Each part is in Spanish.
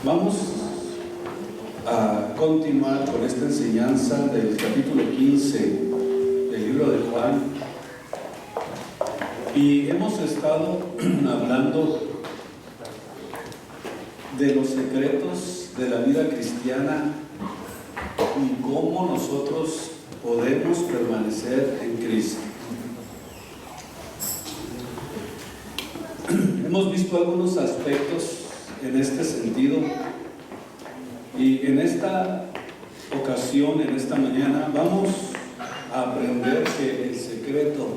Vamos a continuar con esta enseñanza del capítulo 15 del libro de Juan. Y hemos estado hablando de los secretos de la vida cristiana y cómo nosotros podemos permanecer en Cristo. Hemos visto algunos aspectos en este sentido y en esta ocasión, en esta mañana, vamos a aprender que el secreto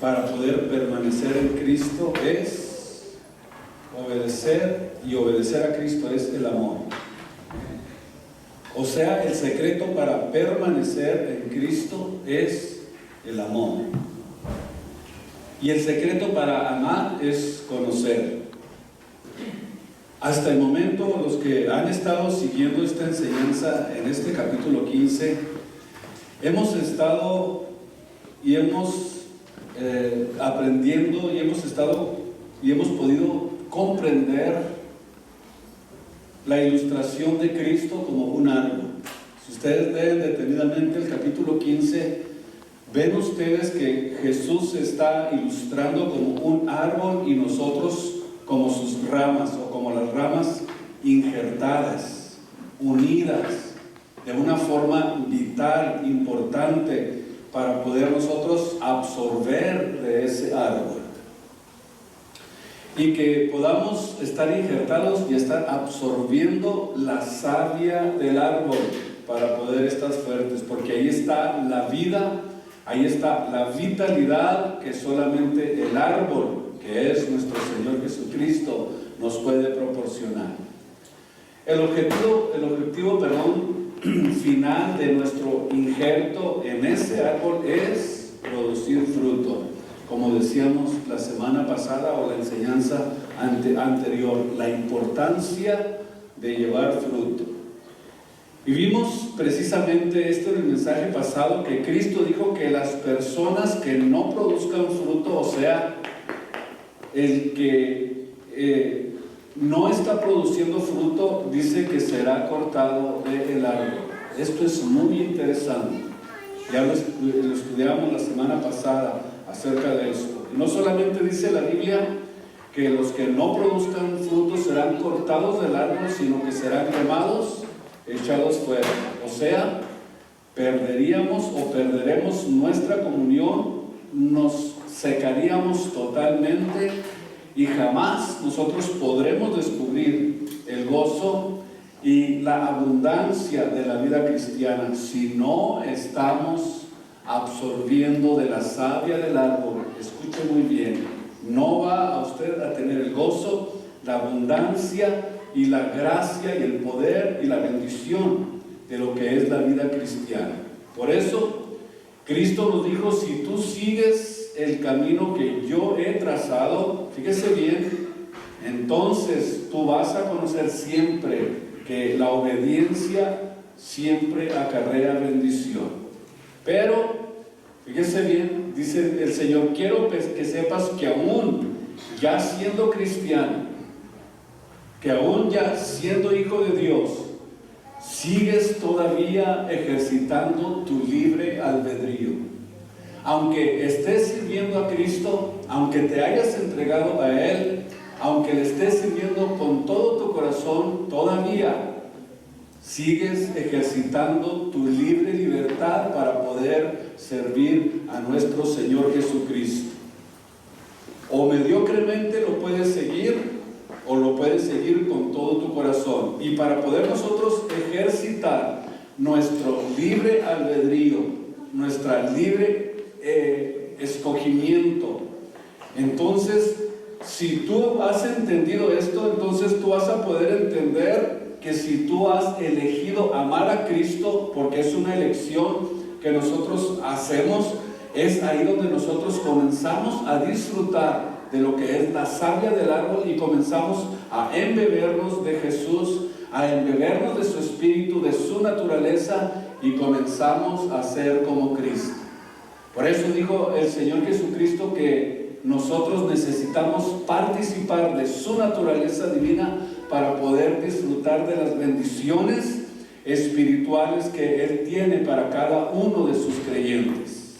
para poder permanecer en Cristo es obedecer, y obedecer a Cristo es el amor. O sea, el secreto para permanecer en Cristo es el amor. Y el secreto para amar es conocer. Hasta el momento, los que han estado siguiendo esta enseñanza en este capítulo 15, hemos estado y hemos aprendiendo y hemos podido comprender la ilustración de Cristo como un árbol. Si ustedes leen detenidamente el capítulo 15, ven ustedes que Jesús se está ilustrando como un árbol y nosotros como sus ramas, o como las ramas injertadas, unidas de una forma vital, importante, para poder nosotros absorber de ese árbol. Y que podamos estar injertados y estar absorbiendo la savia del árbol para poder estar fuertes, porque ahí está la vida, ahí está la vitalidad que solamente el árbol, que es nuestro Señor Jesucristo, nos puede proporcionar. El objetivo final de nuestro injerto en ese árbol es producir fruto, como decíamos la semana pasada o la enseñanza anterior, la importancia de llevar fruto. Y vimos precisamente esto en el mensaje pasado, que Cristo dijo que las personas que no produzcan fruto, o sea, el que no está produciendo fruto, dice que será cortado del árbol. Esto es muy interesante. Ya lo estudiamos la semana pasada acerca de esto. Y no solamente dice la Biblia que los que no produzcan fruto serán cortados del árbol, sino que serán quemados, echados fuera. O sea, perderemos nuestra comunión, nos secaríamos totalmente y jamás nosotros podremos descubrir el gozo y la abundancia de la vida cristiana si no estamos absorbiendo de la savia del árbol. Escuche muy bien, no va a usted a tener el gozo, la abundancia y la gracia y el poder y la bendición de lo que es la vida cristiana. Por eso Cristo nos dijo: si tú sigues el camino que yo he trazado, fíjese bien, entonces tú vas a conocer siempre que la obediencia siempre acarrea bendición. Pero fíjese bien, dice el Señor: quiero que sepas que aún ya siendo cristiano, que aún ya siendo hijo de Dios, sigues todavía ejercitando tu libre albedrío. Aunque estés sirviendo a Cristo, aunque te hayas entregado a Él, aunque le estés sirviendo con todo tu corazón, todavía sigues ejercitando tu libre libertad para poder servir a nuestro Señor Jesucristo. O mediocremente lo puedes seguir, o lo puedes seguir con todo tu corazón. Y para poder nosotros ejercitar nuestro libre albedrío, nuestra libre escogimiento, entonces, si tú has entendido esto, entonces tú vas a poder entender que si tú has elegido amar a Cristo, porque es una elección que nosotros hacemos, es ahí donde nosotros comenzamos a disfrutar de lo que es la savia del árbol y comenzamos a embebernos de Jesús, a embebernos de su espíritu, de su naturaleza, y comenzamos a ser como Cristo. Por eso dijo el Señor Jesucristo que nosotros necesitamos participar de su naturaleza divina para poder disfrutar de las bendiciones espirituales que Él tiene para cada uno de sus creyentes.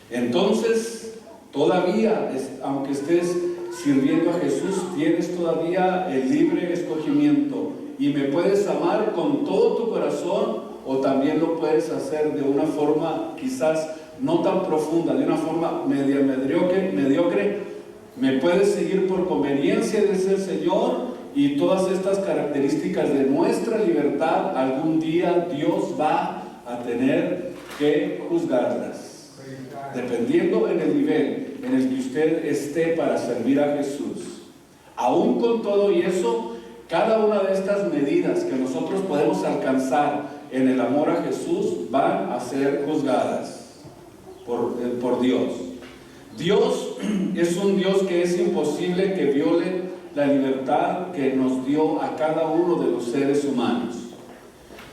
Entonces, todavía, aunque estés sirviendo a Jesús, tienes todavía el libre escogimiento y me puedes amar con todo tu corazón, o también lo puedes hacer de una forma quizás no tan profunda, de una forma mediocre. Me puedes seguir por conveniencia, dice el Señor, y todas estas características de nuestra libertad, algún día Dios va a tener que juzgarlas, dependiendo en el nivel en el que usted esté para servir a Jesús. Aún con todo y eso, cada una de estas medidas que nosotros podemos alcanzar en el amor a Jesús van a ser juzgadas por Dios. Dios es un Dios que es imposible que viole la libertad que nos dio a cada uno de los seres humanos.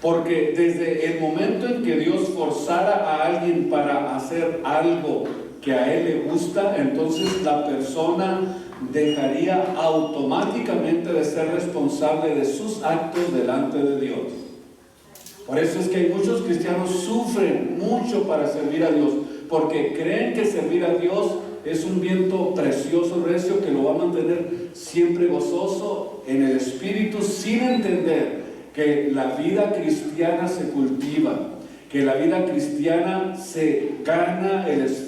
Porque desde el momento en que Dios forzara a alguien para hacer algo que a Él le gusta, entonces la persona dejaría automáticamente de ser responsable de sus actos delante de Dios. Por eso es que muchos cristianos sufren mucho para servir a Dios, porque creen que servir a Dios es un viento precioso, recio, que lo va a mantener siempre gozoso en el espíritu, sin entender que la vida cristiana se cultiva, que la vida cristiana se gana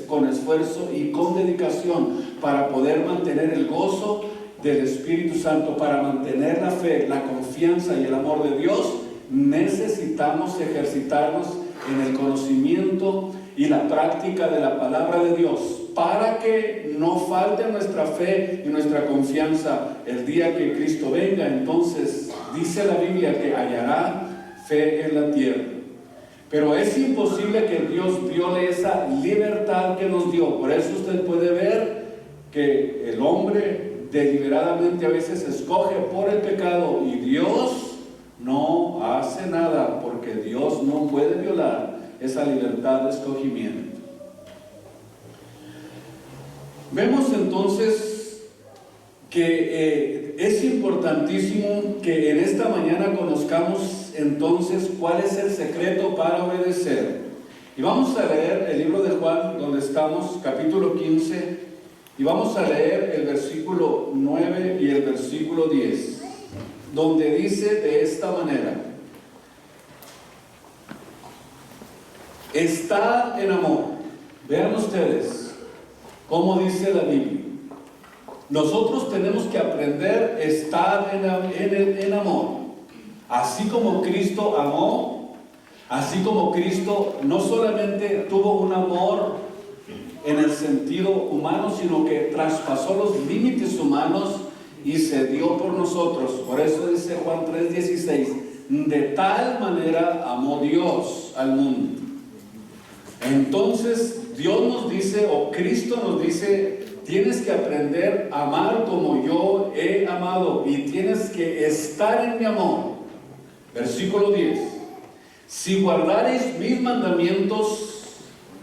con esfuerzo y con dedicación para poder mantener el gozo del Espíritu Santo, para mantener la fe, la confianza y el amor de Dios. Necesitamos ejercitarnos en el conocimiento y la práctica de la palabra de Dios, para que no falte nuestra fe y nuestra confianza el día que Cristo venga. Entonces dice la Biblia que hallará fe en la tierra. Pero es imposible que Dios viole esa libertad que nos dio. Por eso usted puede ver que el hombre deliberadamente a veces escoge por el pecado y Dios no hace nada, porque Dios no puede violar esa libertad de escogimiento. Vemos entonces que es importantísimo que en esta mañana conozcamos entonces cuál es el secreto para obedecer. Y vamos a leer el libro de Juan, donde estamos, capítulo 15, y vamos a leer el versículo 9 y el versículo 10, donde dice de esta manera: estad en amor. Vean ustedes cómo dice la Biblia. Nosotros tenemos que aprender a estar en amor. Así como Cristo amó, así como Cristo no solamente tuvo un amor en el sentido humano, sino que traspasó los límites humanos y se dio por nosotros. Por eso dice Juan 3:16, de tal manera amó Dios al mundo. Entonces Dios nos dice, o Cristo nos dice, tienes que aprender a amar como yo he amado, y tienes que estar en mi amor. Versículo 10, si guardareis mis mandamientos,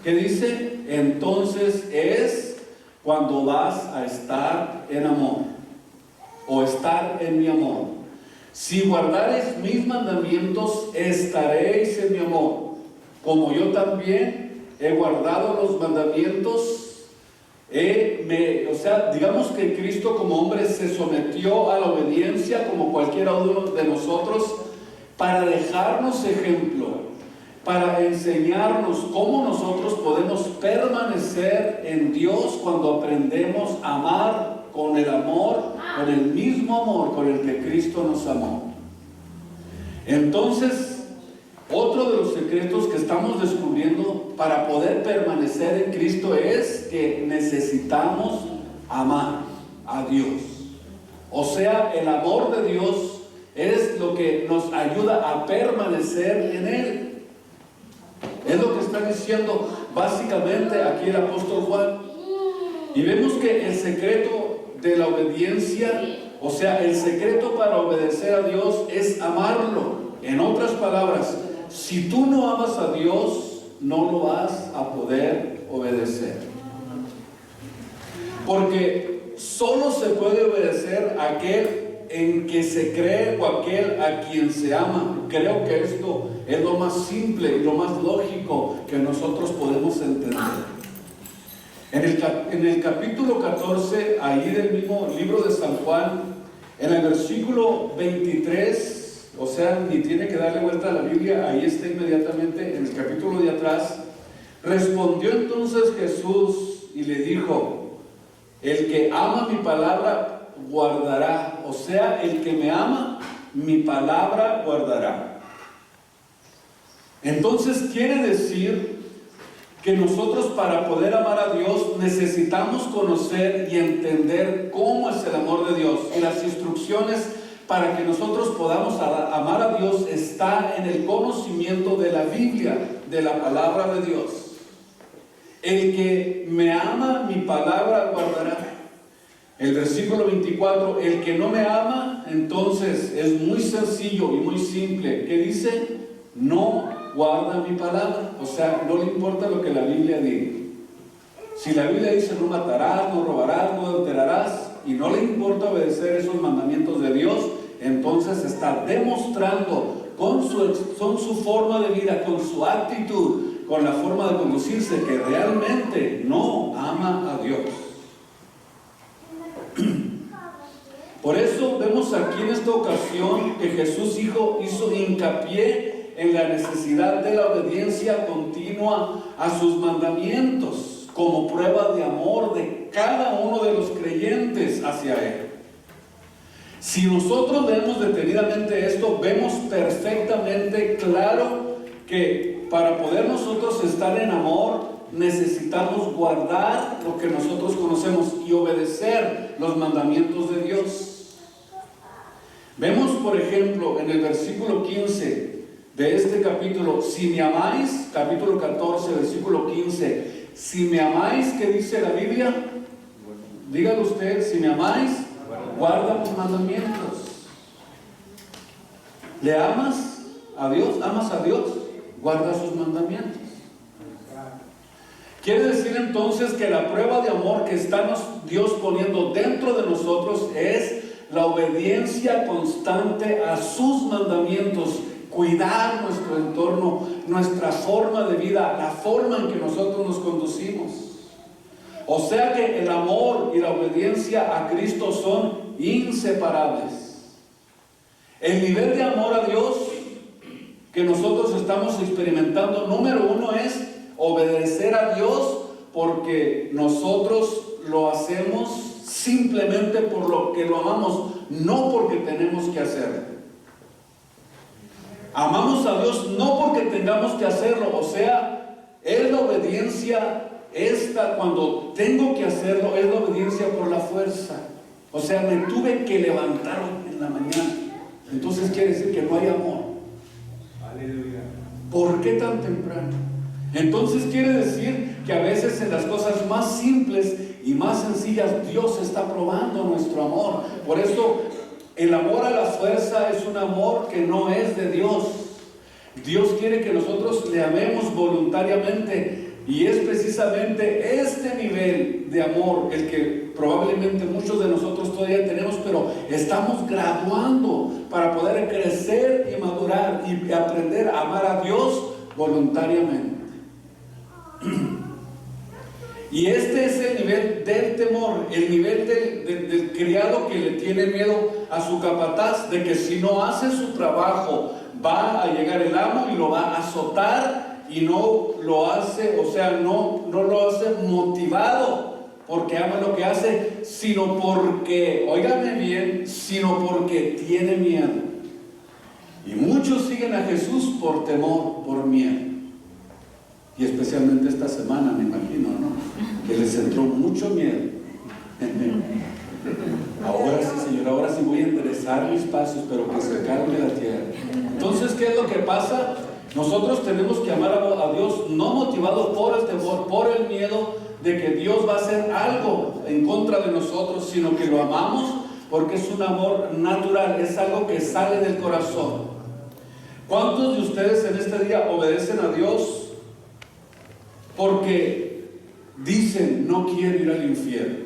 ¿qué dice? Entonces es cuando vas a estar en amor, o estar en mi amor. Si guardareis mis mandamientos, estaréis en mi amor, como yo también he guardado los mandamientos. Digamos que Cristo como hombre se sometió a la obediencia como cualquiera uno de nosotros, para dejarnos ejemplo, para enseñarnos cómo nosotros podemos permanecer en Dios cuando aprendemos a amar con el amor, con el mismo amor con el que Cristo nos amó. Entonces, otro de los secretos que estamos descubriendo para poder permanecer en Cristo es que necesitamos amar a Dios. O sea, el amor de Dios es lo que nos ayuda a permanecer en Él. Es lo que está diciendo básicamente aquí el apóstol Juan. Y vemos que el secreto de la obediencia, o sea, el secreto para obedecer a Dios es amarlo. En otras palabras, si tú no amas a Dios, no lo vas a poder obedecer. Porque solo se puede obedecer a aquel en que se cree o aquel a quien se ama. Creo que esto es lo más simple y lo más lógico que nosotros podemos entender. En el capítulo 14, ahí del mismo libro de San Juan, en el versículo 23, o sea, ni tiene que darle vuelta a la Biblia, ahí está inmediatamente en el capítulo de atrás. Respondió entonces Jesús y le dijo: el que ama mi palabra guardará, o sea, el que me ama, mi palabra guardará. Entonces quiere decir que nosotros, para poder amar a Dios, necesitamos conocer y entender cómo es el amor de Dios, y las instrucciones para que nosotros podamos amar a Dios está en el conocimiento de la Biblia, de la palabra de Dios. El que me ama, mi palabra guardará. El versículo 24, el que no me ama, entonces es muy sencillo y muy simple. ¿Qué dice? No guarda mi palabra. O sea, no le importa lo que la Biblia diga. Si la Biblia dice no matarás, no robarás, no adulterarás, y no le importa obedecer esos mandamientos de Dios, entonces está demostrando con su forma de vida, con su actitud, con la forma de conducirse, que realmente no ama a Dios. Por eso vemos aquí en esta ocasión que Jesús hizo hincapié en la necesidad de la obediencia continua a sus mandamientos, como prueba de amor de cada uno de los creyentes hacia Él. Si nosotros leemos detenidamente esto, vemos perfectamente claro que para poder nosotros estar en amor, necesitamos guardar lo que nosotros conocemos y obedecer los mandamientos de Dios. Vemos, por ejemplo, en el versículo 15 de este capítulo: si me amáis, capítulo 14, versículo 15, si me amáis, ¿qué dice la Biblia? Dígalo usted: si me amáis, guarda mis mandamientos. ¿Le amas a Dios? ¿Amas a Dios? Guarda sus mandamientos. Quiere decir entonces que la prueba de amor que está Dios poniendo dentro de nosotros es la obediencia constante a sus mandamientos, cuidar nuestro entorno, nuestra forma de vida, la forma en que nosotros nos conducimos. O sea que el amor y la obediencia a Cristo son inseparables. El nivel de amor a Dios que nosotros estamos experimentando, número uno, es obedecer a Dios, porque nosotros lo hacemos simplemente por lo que lo amamos, no porque tenemos que hacerlo. Amamos a Dios no porque tengamos que hacerlo, o sea, es la obediencia esta, cuando tengo que hacerlo, es la obediencia por la fuerza. O sea, me tuve que levantar en la mañana. Entonces quiere decir que no hay amor. Aleluya. ¿Por qué tan temprano? Entonces quiere decir que a veces en las cosas más simples y más sencillas Dios está probando nuestro amor. Por eso el amor a la fuerza es un amor que no es de Dios. Dios quiere que nosotros le amemos voluntariamente, y es precisamente este nivel de amor el que probablemente muchos de nosotros todavía tenemos, pero estamos graduando para poder crecer y madurar y aprender a amar a Dios voluntariamente. Y este es el nivel del temor, el nivel del criado que le tiene miedo a su capataz, de que si no hace su trabajo va a llegar el amo y lo va a azotar, y no lo hace, o sea, no lo hace motivado porque ama lo que hace, sino porque, óigame bien, sino porque tiene miedo. Y muchos siguen a Jesús por temor, por miedo. Y especialmente esta semana, me imagino, ¿no? Que les entró mucho miedo. Ahora sí, Señor, ahora sí voy a enderezar mis pasos, pero que se cargue la tierra. Entonces, ¿qué es lo que pasa? Nosotros tenemos que amar a Dios no motivado por el temor, por el miedo de que Dios va a hacer algo en contra de nosotros, sino que lo amamos porque es un amor natural, es algo que sale del corazón. ¿Cuántos de ustedes en este día obedecen a Dios porque dicen: no quiero ir al infierno,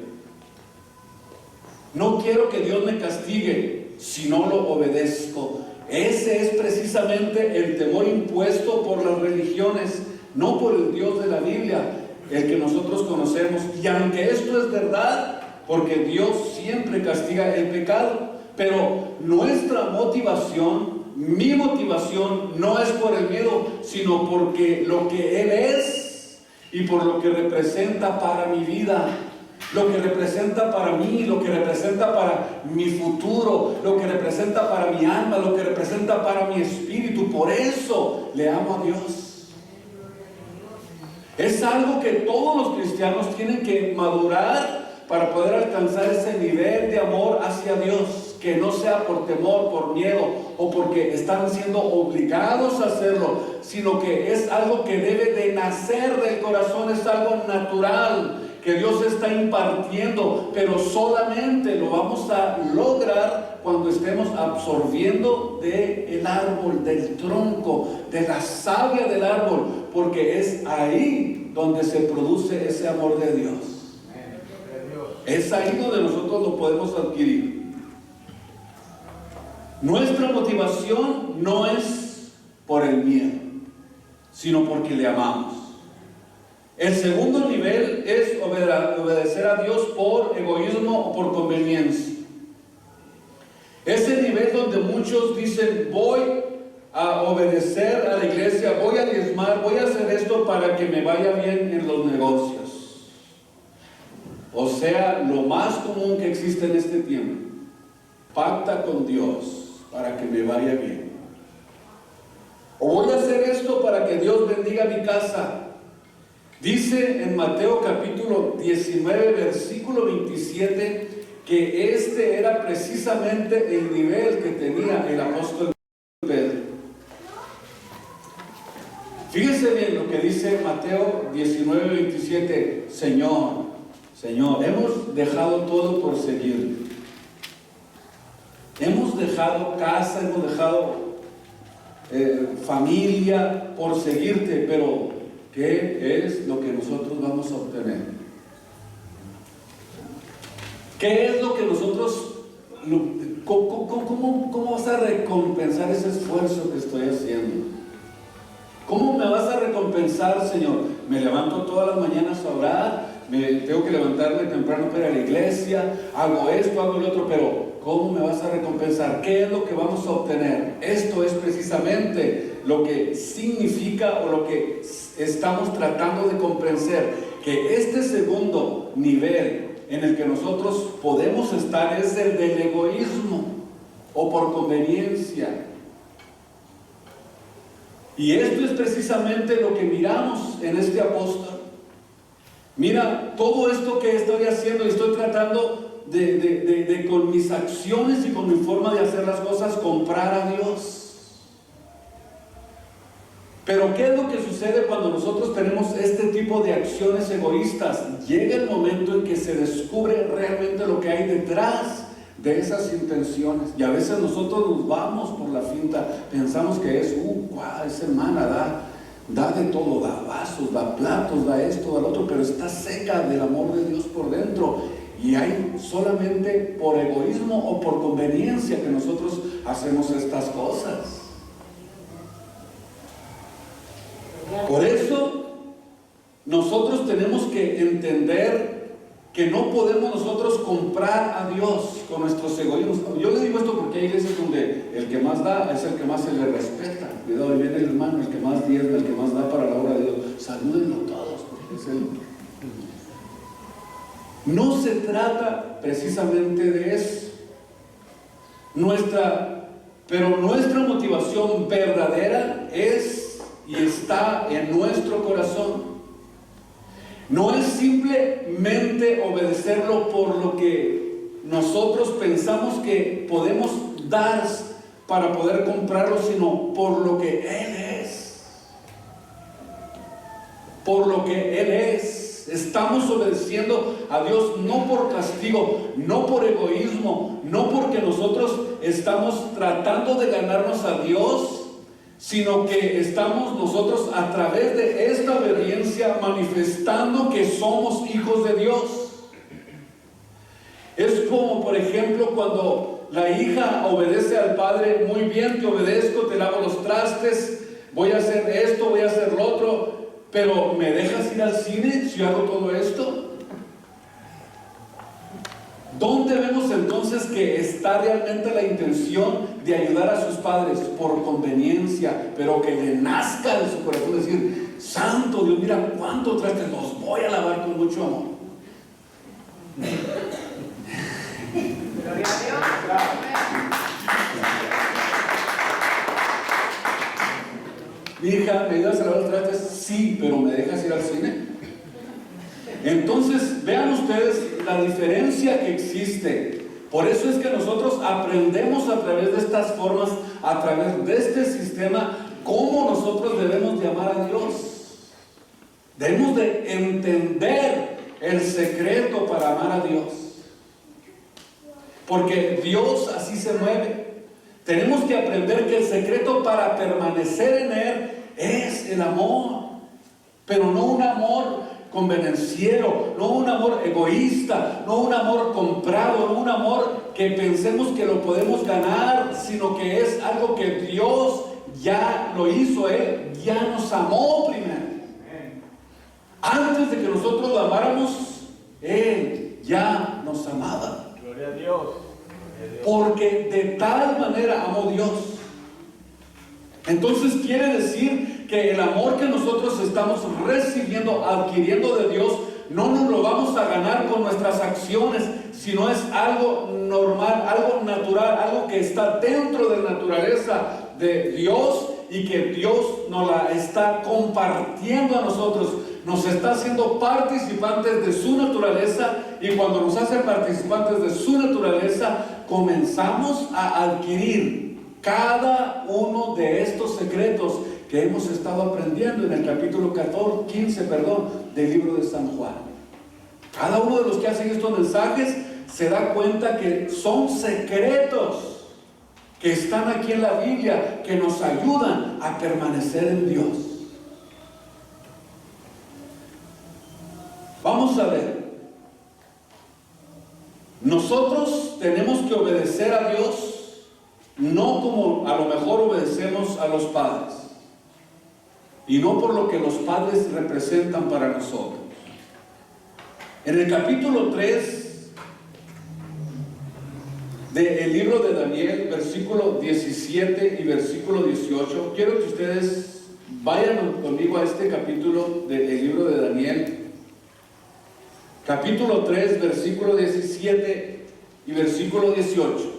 no quiero que Dios me castigue, si no lo obedezco? Ese es precisamente el temor impuesto por las religiones, no por el Dios de la Biblia, el que nosotros conocemos. Y aunque esto es verdad, porque Dios siempre castiga el pecado, pero nuestra motivación, mi motivación, no es por el miedo, sino porque lo que Él es y por lo que representa para mi vida, lo que representa para mí, lo que representa para mi futuro, lo que representa para mi alma, lo que representa para mi espíritu. Por eso le amo a Dios. Es algo que todos los cristianos tienen que madurar para poder alcanzar ese nivel de amor hacia Dios, que no sea por temor, por miedo o porque están siendo obligados a hacerlo, sino que es algo que debe de nacer del corazón, es algo natural que Dios está impartiendo, pero solamente lo vamos a lograr cuando estemos absorbiendo del árbol, del tronco, de la savia del árbol, porque es ahí donde se produce ese amor de Dios. Es ahí donde nosotros lo podemos adquirir. Nuestra motivación no es por el miedo, sino porque le amamos. El segundo nivel es obedecer a Dios por egoísmo o por conveniencia. Ese nivel donde muchos dicen: voy a obedecer a la iglesia, voy a diezmar, voy a hacer esto para que me vaya bien en los negocios. O sea, lo más común que existe en este tiempo: pacta con Dios para que me vaya bien. O voy a hacer esto para que Dios bendiga mi casa. Dice en Mateo capítulo 19, versículo 27, que este era precisamente el nivel que tenía el apóstol Pedro. Fíjense bien lo que dice Mateo 19, 27. Señor, hemos dejado todo por seguirte. Hemos dejado casa, hemos dejado familia por seguirte, pero ¿qué es lo que nosotros vamos a obtener? ¿Qué es lo que nosotros, cómo vas a recompensar ese esfuerzo que estoy haciendo? ¿Cómo me vas a recompensar, Señor? Me levanto todas las mañanas a orar, tengo que levantarme temprano para ir a la iglesia, hago esto, hago lo otro, pero ¿cómo me vas a recompensar? ¿Qué es lo que vamos a obtener? Esto es precisamente lo que significa o lo que estamos tratando de comprender, que este segundo nivel en el que nosotros podemos estar es el del egoísmo o por conveniencia. Y esto es precisamente lo que miramos en este apóstol. Mira, todo esto que estoy haciendo y estoy tratando de con mis acciones y con mi forma de hacer las cosas comprar a Dios. Pero ¿qué es lo que sucede cuando nosotros tenemos este tipo de acciones egoístas? Llega el momento en que se descubre realmente lo que hay detrás de esas intenciones. Y a veces nosotros nos vamos por la finta, pensamos que es, esa hermana da de todo, da vasos, da platos, da esto, da lo otro, pero está seca del amor de Dios por dentro. Y hay solamente por egoísmo o por conveniencia que nosotros hacemos estas cosas. Por eso nosotros tenemos que entender que no podemos nosotros comprar a Dios con nuestros egoísmos. Yo le digo esto porque hay iglesias donde el que más da es el que más se le respeta. Cuidado, ahí viene el hermano, el que más diezma, el que más da para la obra de Dios. Salúdenlo todos, porque es él. No se trata precisamente de eso. Pero nuestra motivación verdadera es y está en nuestro corazón. No es simplemente obedecerlo por lo que nosotros pensamos que podemos dar para poder comprarlo, sino por lo que Él es. Por lo que Él es. Estamos obedeciendo a Dios no por castigo, no por egoísmo, no porque nosotros estamos tratando de ganarnos a Dios, sino que estamos nosotros a través de esta obediencia manifestando que somos hijos de Dios. Es como, por ejemplo, cuando la hija obedece al padre, muy bien, te obedezco, te lavo los trastes, voy a hacer esto, voy a hacer lo otro, pero ¿me dejas ir al cine si hago todo esto? ¿Dónde vemos entonces que está realmente la intención de ayudar a sus padres por conveniencia, pero que le nazca de su corazón decir, santo Dios, mira cuánto trastes, los voy a lavar con mucho amor? Gloria a Dios. Mi hija, ¿me ayudas a lavar los trastes? Sí, pero ¿me dejas ir al cine? Entonces, vean ustedes la diferencia que existe. Por eso es que nosotros aprendemos a través de estas formas, a través de este sistema, cómo nosotros debemos de amar a Dios. Debemos de entender el secreto para amar a Dios. Porque Dios así se mueve. Tenemos que aprender que el secreto para permanecer en Él es el amor. Pero no un amor convenenciero, no un amor egoísta, no un amor comprado, no un amor que pensemos que lo podemos ganar, sino que es algo que Dios ya lo hizo. Él ya nos amó primero. Antes de que nosotros lo amáramos, Él ya nos amaba. Gloria a Dios. Porque de tal manera amó Dios. Entonces quiere decir que el amor que nosotros estamos recibiendo, adquiriendo de Dios, no nos lo vamos a ganar con nuestras acciones, sino es algo normal, algo natural, algo que está dentro de la naturaleza de Dios y que Dios nos la está compartiendo a nosotros, nos está haciendo participantes de su naturaleza, y cuando nos hace participantes de su naturaleza, comenzamos a adquirir cada uno de estos secretos que hemos estado aprendiendo en el capítulo 15 del libro de San Juan. Cada uno de los que hacen estos mensajes se da cuenta que son secretos que están aquí en la Biblia, que nos ayudan a permanecer en Dios. Vamos a ver. Nosotros tenemos que obedecer a Dios, no como a lo mejor obedecemos a los padres, y no por lo que los padres representan para nosotros. En el capítulo 3 del libro de Daniel, versículo 17 y versículo 18, quiero que ustedes vayan conmigo a este capítulo del libro de Daniel, capítulo 3, versículo 17 y versículo 18.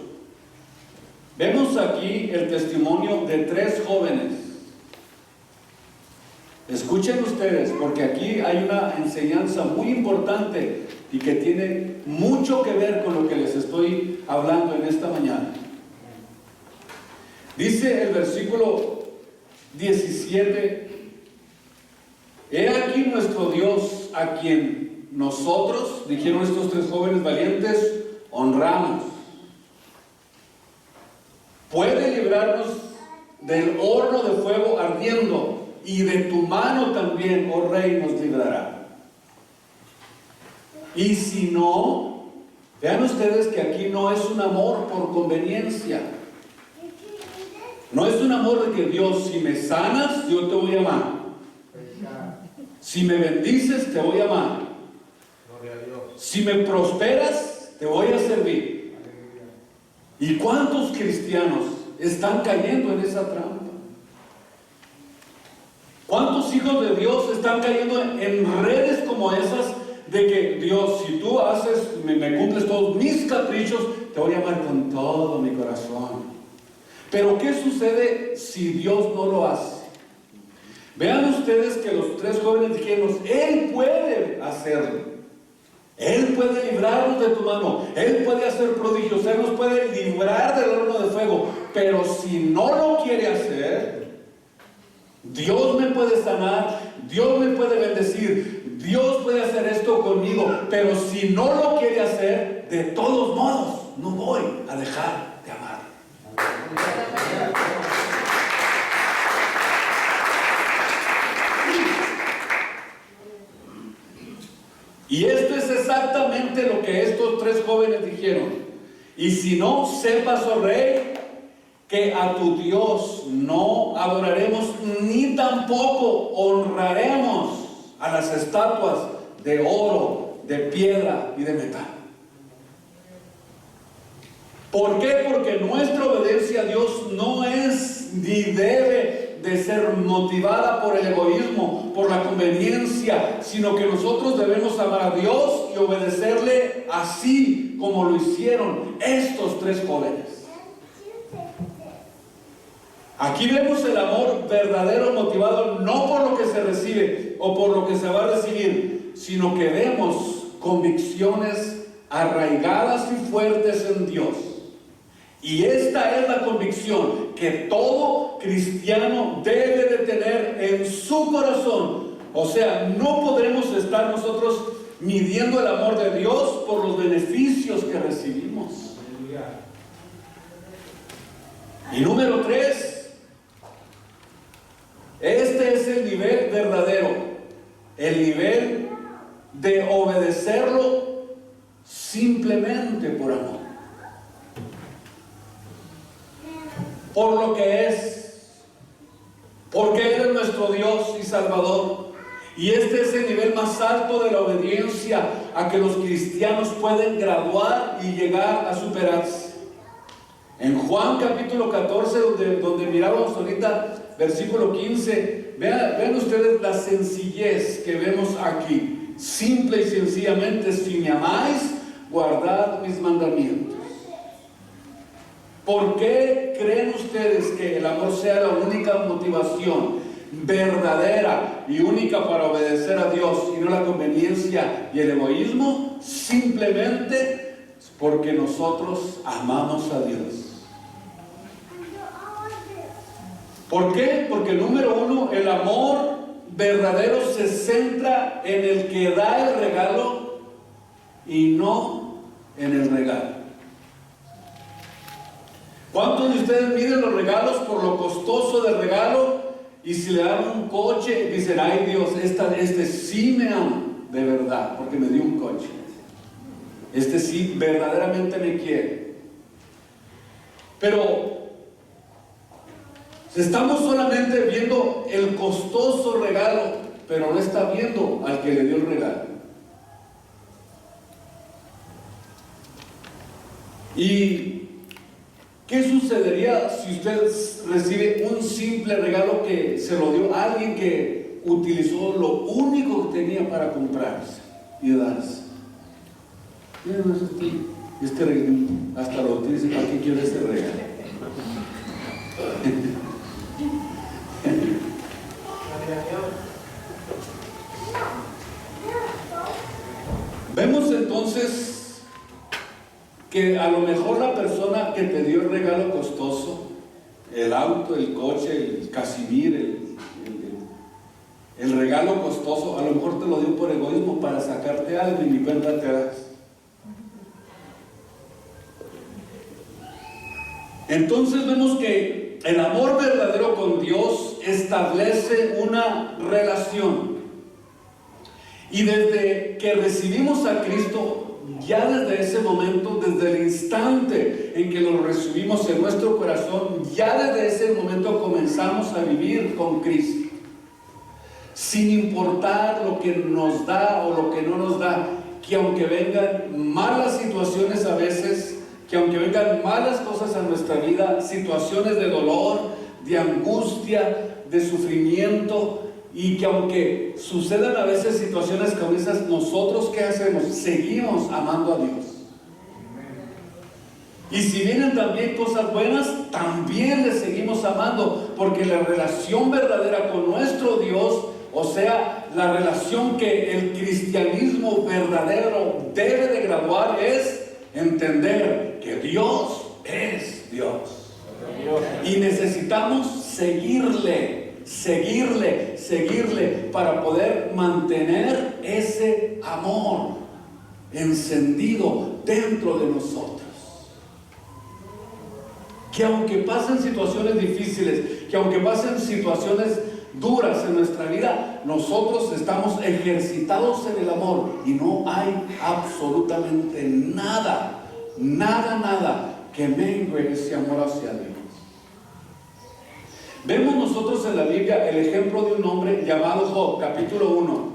Vemos aquí el testimonio de 3 jóvenes. Escuchen ustedes, porque aquí hay una enseñanza muy importante y que tiene mucho que ver con lo que les estoy hablando en esta mañana. Dice el versículo 17: he aquí nuestro Dios, a quien nosotros, dijeron estos 3 jóvenes valientes, honramos. Puede librarnos del horno de fuego ardiendo, y de tu mano también, oh Rey, nos librará. Y si no, vean ustedes que aquí no es un amor por conveniencia. No es un amor de que Dios, si me sanas, yo te voy a amar. Si me bendices, te voy a amar. Si me prosperas, te voy a servir. ¿Y cuántos cristianos están cayendo en esa trampa? ¿Cuántos hijos de Dios están cayendo en redes como esas de que Dios, si tú me cumples todos mis caprichos, te voy a amar con todo mi corazón? Pero ¿qué sucede si Dios no lo hace? Vean ustedes que los 3 jóvenes dijeron, Él puede hacerlo. Él puede librarnos de tu mano, Él puede hacer prodigios, Él nos puede librar del horno de fuego. Pero si no lo quiere hacer, Dios me puede sanar, Dios me puede bendecir, Dios puede hacer esto conmigo, pero si no lo quiere hacer, de todos modos, no voy a dejar de amar. Y esto es exactamente lo que estos 3 jóvenes dijeron. Y si no, sepas, oh rey, que a tu Dios no adoraremos, ni tampoco honraremos a las estatuas de oro, de piedra y de metal. ¿Por qué? Porque nuestra obediencia a Dios no es ni debe de ser motivada por el egoísmo, por la conveniencia, sino que nosotros debemos amar a Dios y obedecerle así como lo hicieron estos tres jóvenes. Aquí vemos el amor verdadero motivado no por lo que se recibe o por lo que se va a recibir, sino que vemos convicciones arraigadas y fuertes en Dios. Y esta es la convicción que todo cristiano debe de tener en su corazón. O sea, no podremos estar nosotros midiendo el amor de Dios por los beneficios que recibimos. Y número 3, este es el nivel verdadero, el nivel de obedecerlo simplemente por amor, por lo que es, porque Él es nuestro Dios y Salvador. Y este es el nivel más alto de la obediencia a que los cristianos pueden graduar y llegar a superarse. En Juan capítulo 14, donde mirábamos ahorita, versículo 15, vean ustedes la sencillez que vemos aquí. Simple y sencillamente: si me amáis, guardad mis mandamientos. ¿Por qué creen ustedes que el amor sea la única motivación verdadera y única para obedecer a Dios y no la conveniencia y el egoísmo? Simplemente porque nosotros amamos a Dios. ¿Por qué? Porque número 1, el amor verdadero se centra en el que da el regalo y no en el regalo. ¿Cuántos de ustedes miden los regalos por lo costoso del regalo? Y si le dan un coche, dicen: ay Dios, este sí me ama de verdad, porque me dio un coche. Este sí verdaderamente me quiere. Pero estamos solamente viendo el costoso regalo, pero no está viendo al que le dio el regalo. ¿Y qué sucedería si usted recibe un simple regalo que se lo dio a alguien que utilizó lo único que tenía para comprarse y darse? Miren, este regalo, hasta lo utiliza. ¿Para qué quiero este regalo? Vemos entonces que a lo mejor la persona que te dio el regalo costoso, el auto, el coche, el casimir, el regalo costoso, a lo mejor te lo dio por egoísmo, para sacarte algo y ni cuenta te das. Entonces vemos que el amor verdadero con Dios establece una relación. Y desde que recibimos a Cristo, ya desde ese momento, desde el instante en que lo recibimos en nuestro corazón, ya desde ese momento comenzamos a vivir con Cristo. Sin importar lo que nos da o lo que no nos da, que aunque vengan malas situaciones a veces, que aunque vengan malas cosas a nuestra vida, situaciones de dolor, de angustia, de sufrimiento, y que aunque sucedan a veces situaciones como esas, nosotros ¿qué hacemos? Seguimos amando a Dios. Y si vienen también cosas buenas, también le seguimos amando, porque la relación verdadera con nuestro Dios, o sea, la relación que el cristianismo verdadero debe de graduar, es entender que Dios es Dios. Y necesitamos seguirle para poder mantener ese amor encendido dentro de nosotros. Que aunque pasen situaciones difíciles, que aunque pasen situaciones duras en nuestra vida, nosotros estamos ejercitados en el amor y no hay absolutamente nada nada que mengue ese amor hacia Dios. Vemos nosotros en la Biblia el ejemplo de un hombre llamado Job, capítulo 1,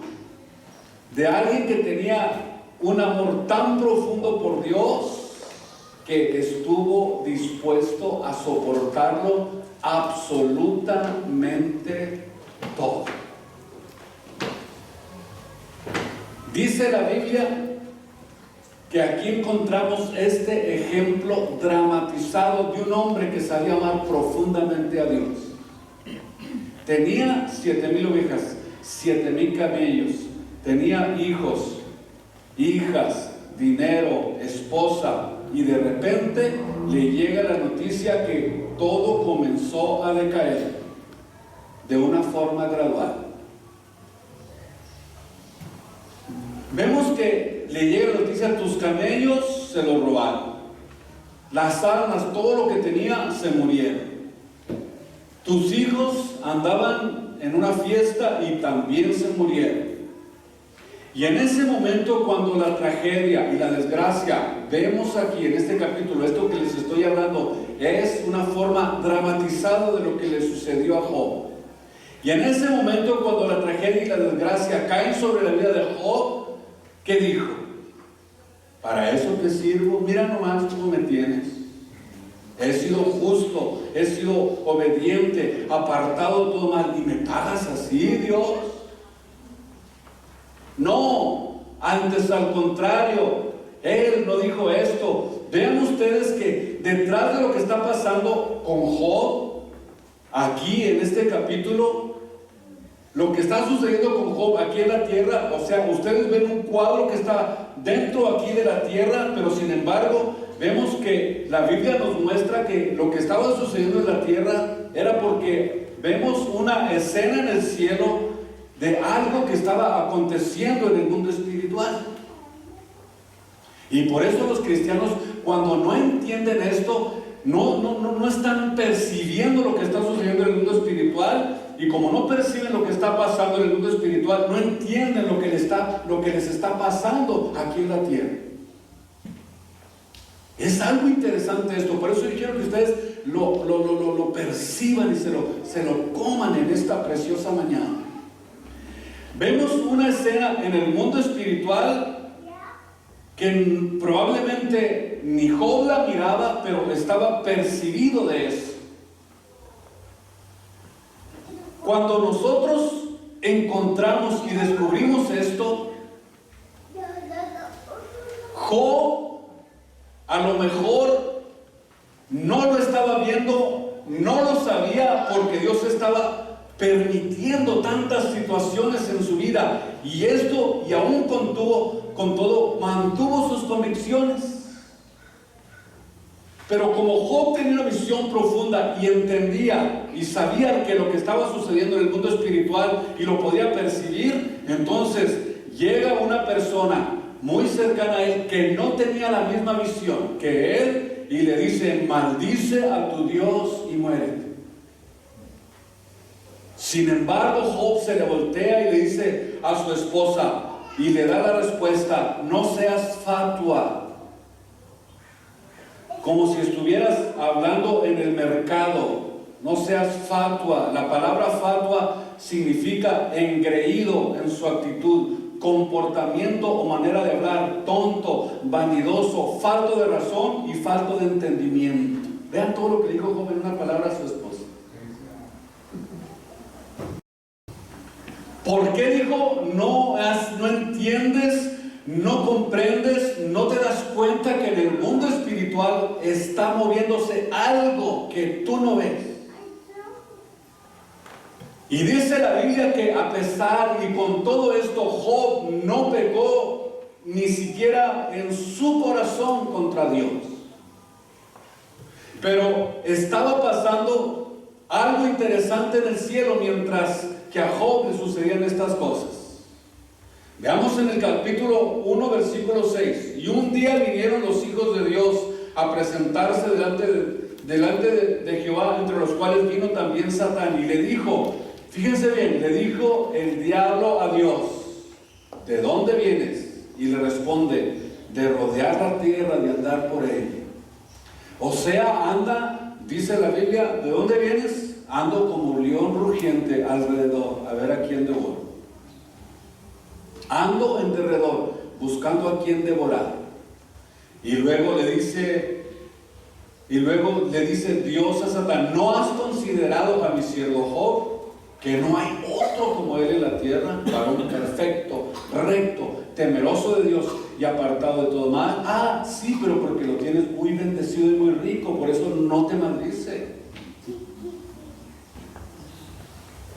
de alguien que tenía un amor tan profundo por Dios que estuvo dispuesto a soportarlo absolutamente todo. Dice la Biblia que aquí encontramos este ejemplo dramatizado de un hombre que sabía amar profundamente a Dios. Tenía 7,000 ovejas, 7,000 camellos, tenía hijos, hijas, dinero, esposa, y de repente le llega la noticia que todo comenzó a decaer de una forma gradual. Vemos que le llega la noticia: tus camellos se los robaron, las armas, todo lo que tenía se murieron, tus hijos andaban en una fiesta y también se murieron. Y en ese momento, cuando la tragedia y la desgracia, vemos aquí en este capítulo, esto que les estoy hablando es una forma dramatizada de lo que le sucedió a Job. Y en ese momento, cuando la tragedia y la desgracia caen sobre la vida de Job, ¿qué dijo? ¿Para eso te sirvo? Mira nomás cómo me tienes. He sido justo, he sido obediente, apartado de todo mal, y me pagas así, Dios. No, antes al contrario, Él no dijo esto. Vean ustedes que detrás de lo que está pasando con Job, aquí en este capítulo, lo que está sucediendo con Job aquí en la tierra, o sea, ustedes ven un cuadro que está dentro aquí de la tierra, pero sin embargo, vemos que la Biblia nos muestra que lo que estaba sucediendo en la tierra era porque vemos una escena en el cielo de algo que estaba aconteciendo en el mundo espiritual. Y por eso los cristianos, cuando no entienden esto, no están percibiendo lo que está sucediendo en el mundo espiritual, y como no perciben lo que está pasando en el mundo espiritual, no entienden lo que les está pasando aquí en la tierra. Es algo interesante esto, por eso yo quiero que ustedes lo perciban y se lo coman en esta preciosa mañana. Vemos una escena en el mundo espiritual que probablemente ni Job la miraba, pero estaba percibido de eso. Cuando nosotros encontramos y descubrimos esto, Job a lo mejor no lo estaba viendo, no lo sabía, porque Dios estaba permitiendo tantas situaciones en su vida, y esto, y aún con todo, mantuvo sus convicciones. Pero como Job tenía una visión profunda y entendía y sabía que lo que estaba sucediendo en el mundo espiritual y lo podía percibir, entonces llega una persona muy cercana a él que no tenía la misma visión que él y le dice: maldice a tu Dios y muérete. Sin embargo, Job se le voltea y le dice a su esposa, y le da la respuesta: no seas fatua. Como si estuvieras hablando en el mercado, no seas fatua. La palabra fatua significa engreído en su actitud, comportamiento o manera de hablar, tonto, vanidoso, falto de razón y falto de entendimiento. Vean todo lo que dijo Job en una palabra a su esposa. ¿Por qué dijo no entiendes? No comprendes, no te das cuenta que en el mundo espiritual está moviéndose algo que tú no ves. Y dice la Biblia que a pesar y con todo esto, Job no pecó ni siquiera en su corazón contra Dios. Pero estaba pasando algo interesante en el cielo mientras que a Job le sucedían estas cosas. Veamos en el capítulo 1, versículo 6. Y un día vinieron los hijos de Dios a presentarse delante de Jehová, entre los cuales vino también Satán. Y le dijo, fíjense bien, le dijo el diablo a Dios: ¿de dónde vienes? Y le responde: de rodear la tierra, de andar por ella. O sea, anda, dice la Biblia, ¿de dónde vienes? Ando como león rugiente alrededor, a ver a quién devoro. Ando en derredor, buscando a quién devorar. Y luego le dice Dios a Satán: ¿no has considerado a mi siervo Job, que no hay otro como él en la tierra, varón perfecto, recto, temeroso de Dios y apartado de todo mal? Ah, sí, pero porque lo tienes muy bendecido y muy rico, por eso no te maldice.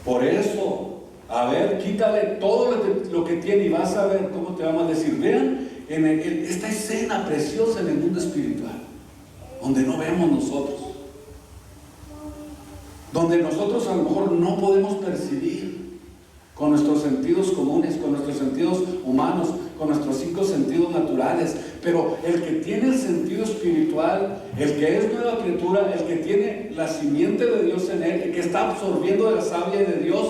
Por eso, a ver, quítale todo lo que tiene y vas a ver cómo te va a maldecir. Vean en esta escena preciosa en el mundo espiritual, donde no vemos nosotros, donde nosotros a lo mejor no podemos percibir con nuestros sentidos comunes, con nuestros sentidos humanos, con nuestros 5 sentidos naturales, pero el que tiene el sentido espiritual, el que es nueva criatura, el que tiene la simiente de Dios en él, el que está absorbiendo de la savia de Dios,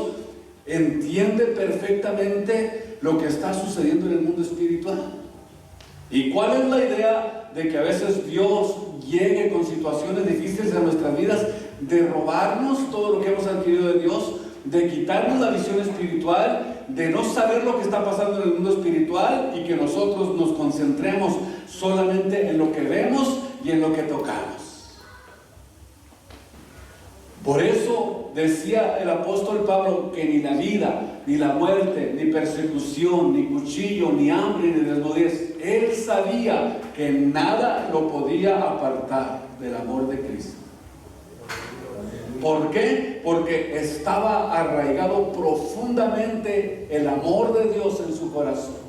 entiende perfectamente lo que está sucediendo en el mundo espiritual. ¿Y cuál es la idea de que a veces Dios llegue con situaciones difíciles a nuestras vidas, de robarnos todo lo que hemos adquirido de Dios, de quitarnos la visión espiritual, de no saber lo que está pasando en el mundo espiritual y que nosotros nos concentremos solamente en lo que vemos y en lo que tocamos? Por eso decía el apóstol Pablo que ni la vida, ni la muerte, ni persecución, ni cuchillo, ni hambre, ni desnudez, él sabía que nada lo podía apartar del amor de Cristo. ¿Por qué? Porque estaba arraigado profundamente el amor de Dios en su corazón.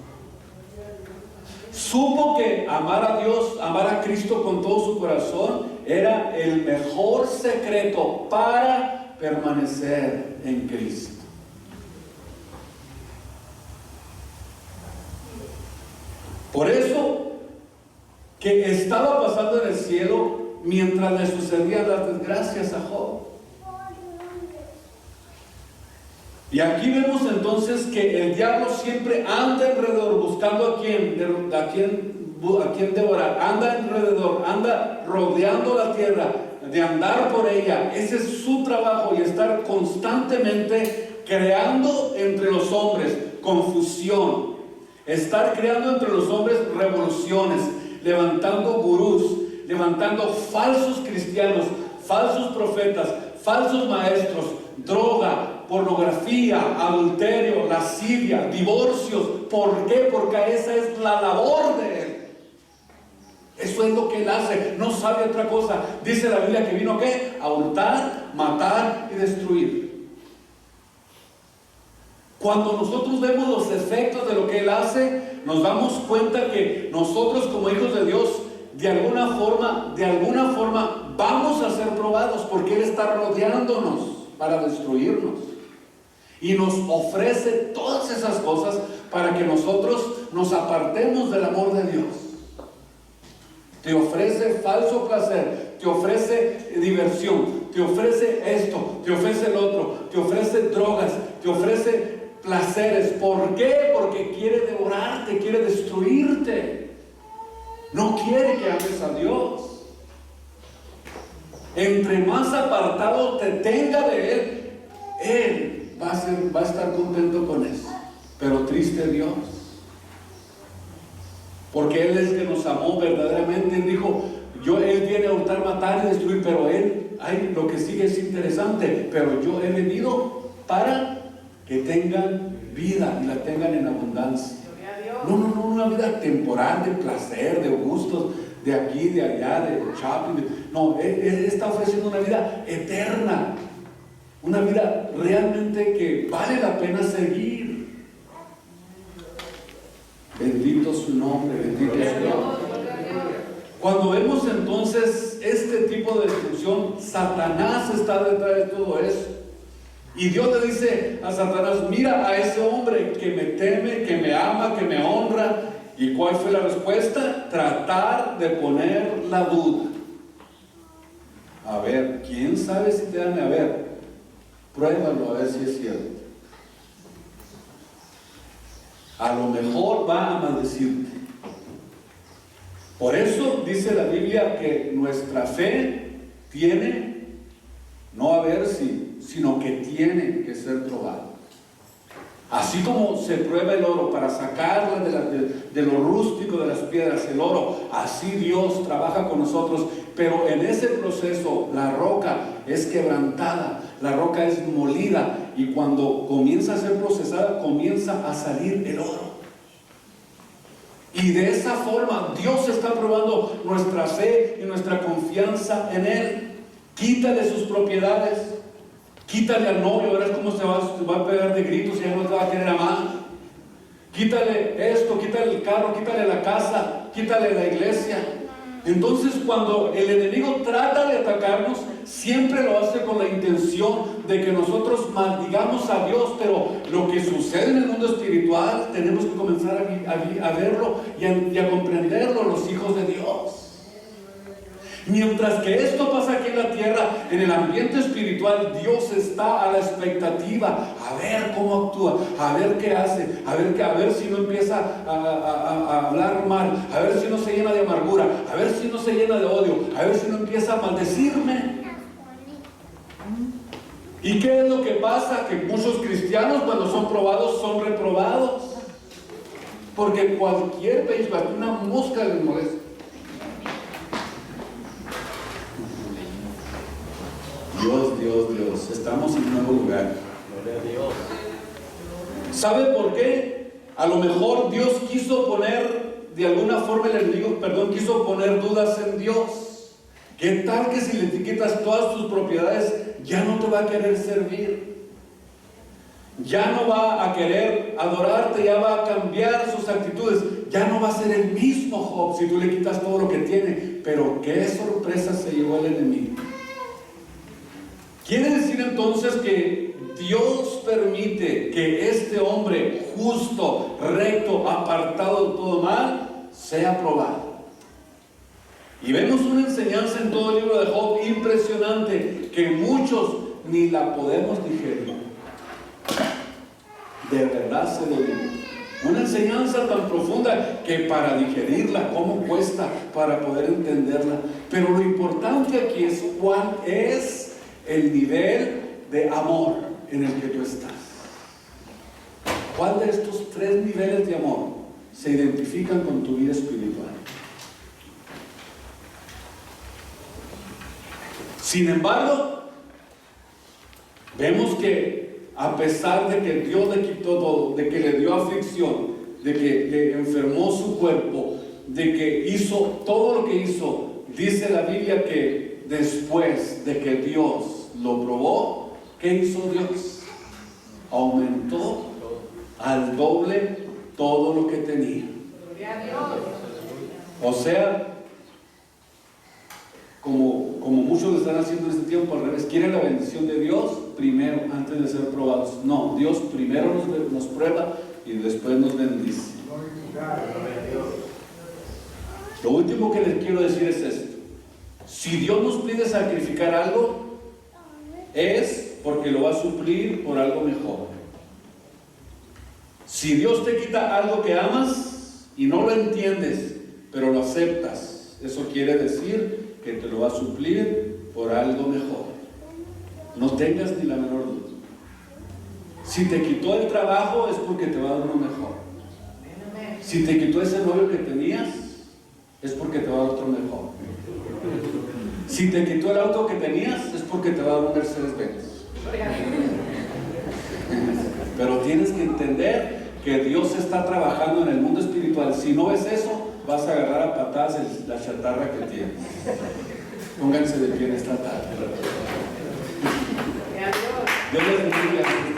Supo que amar a Dios, amar a Cristo con todo su corazón, era el mejor secreto para permanecer en Cristo. Por eso que estaba pasando en el cielo mientras le sucedían las desgracias a Job. Y aquí vemos entonces que el diablo siempre anda alrededor buscando a quién devorar, anda alrededor, anda rodeando la tierra, de andar por ella. Ese es su trabajo, y estar constantemente creando entre los hombres confusión, estar creando entre los hombres revoluciones, levantando gurús, levantando falsos cristianos, falsos profetas, falsos maestros, droga, pornografía, adulterio, lascivia, divorcios. ¿Por qué? Porque esa es la labor de él. Eso es lo que él hace, no sabe otra cosa. Dice la Biblia que vino ¿qué? A hurtar, matar y destruir. Cuando nosotros vemos los efectos de lo que él hace, nos damos cuenta que nosotros como hijos de Dios, de alguna forma vamos a ser probados, porque él está rodeándonos para destruirnos. Y nos ofrece todas esas cosas para que nosotros nos apartemos del amor de Dios. Te ofrece falso placer, te ofrece diversión, te ofrece esto, te ofrece el otro, te ofrece drogas, te ofrece placeres. ¿Por qué? Porque quiere devorarte, quiere destruirte. No quiere que ames a Dios. Entre más apartado te tenga de Él va a estar contento con eso. Pero triste Dios, porque Él es el que nos amó verdaderamente. Él dijo, Él viene a hurtar, matar y destruir, pero lo que sigue es interesante, pero yo he venido para que tengan vida y la tengan en abundancia. No una vida temporal de placer, de gustos, de aquí, de allá, de shopping. No, Él está ofreciendo una vida eterna, una vida realmente que vale la pena seguir. Bendito su nombre, bendito su nombre. Cuando vemos entonces este tipo de destrucción, Satanás está detrás de todo eso. Y Dios le dice a Satanás, mira a ese hombre que me teme, que me ama, que me honra. ¿Y cuál fue la respuesta? Tratar de poner la duda. A ver, ¿quién sabe si te dan? A ver, pruébalo a ver si es cierto. A lo mejor va a maldecirte. Por eso dice la Biblia que nuestra fe tiene, no a ver si, sino que tiene que ser probada. Así como se prueba el oro para sacarle de lo rústico de las piedras el oro, así Dios trabaja con nosotros. Pero en ese proceso la roca es quebrantada, la roca es molida, y cuando comienza a ser procesada, comienza a salir el oro. Y de esa forma Dios está probando nuestra fe y nuestra confianza en Él. Quítale sus propiedades, quítale al novio, verás cómo se va a pegar de gritos y ya no te va a querer amar. Quítale esto, quítale el carro, quítale la casa, quítale la iglesia. Entonces, cuando el enemigo trata de atacarnos, siempre lo hace con la intención de que nosotros maldigamos a Dios. Pero lo que sucede en el mundo espiritual tenemos que comenzar a verlo y a comprenderlo, los hijos de Dios. Mientras que esto pasa aquí en la tierra, en el ambiente espiritual, Dios está a la expectativa, a ver cómo actúa, a ver qué hace, a ver si no empieza a hablar mal, a ver si no se llena de amargura, a ver si no se llena de odio, a ver si no empieza a maldecirme. ¿Y qué es lo que pasa? Que muchos cristianos, cuando son probados, son reprobados, porque cualquier pez, una mosca les molesta. Dios, estamos en un nuevo lugar. Gloria a Dios. ¿Sabe por qué? A lo mejor Dios quiso poner, de alguna forma el enemigo, quiso poner dudas en Dios. ¿Qué tal que si le quitas todas tus propiedades, ya no te va a querer servir? Ya no va a querer adorarte, ya va a cambiar sus actitudes, ya no va a ser el mismo Job si tú le quitas todo lo que tiene. Pero qué sorpresa se llevó el enemigo. Quiere decir entonces que Dios permite que este hombre justo, recto, apartado de todo mal, sea probado. Y vemos una enseñanza en todo el libro de Job impresionante, que muchos ni la podemos digerir. De verdad se lo digo. Una enseñanza tan profunda que para digerirla, cómo cuesta para poder entenderla. Pero lo importante aquí es cuál es el nivel de amor en el que tú estás. ¿Cuál de estos tres niveles de amor se identifican con tu vida espiritual? Sin embargo, vemos que a pesar de que Dios le quitó todo, de que le dio aflicción, de que le enfermó su cuerpo, de que hizo todo lo que hizo, dice la Biblia que después de que Dios lo probó, ¿qué hizo Dios? Aumentó al doble todo lo que tenía. Gloria a Dios. O sea, como muchos lo están haciendo en este tiempo al revés, quieren la bendición de Dios primero antes de ser probados. No, Dios primero nos prueba y después nos bendice. Lo último que les quiero decir es esto: si Dios nos pide sacrificar algo, es porque lo va a suplir por algo mejor. Si Dios te quita algo que amas y no lo entiendes, pero lo aceptas, eso quiere decir que te lo va a suplir por algo mejor. No tengas ni la menor duda. Si te quitó el trabajo, es porque te va a dar uno mejor. Si te quitó ese novio que tenías, es porque te va a dar otro mejor. Si te quitó el auto que tenías, es porque te va a dar un Mercedes-Benz. Pero tienes que entender que Dios está trabajando en el mundo espiritual. Si no ves eso, vas a agarrar a patadas la chatarra que tienes. Pónganse de pie en esta tarde. Dios les bendiga.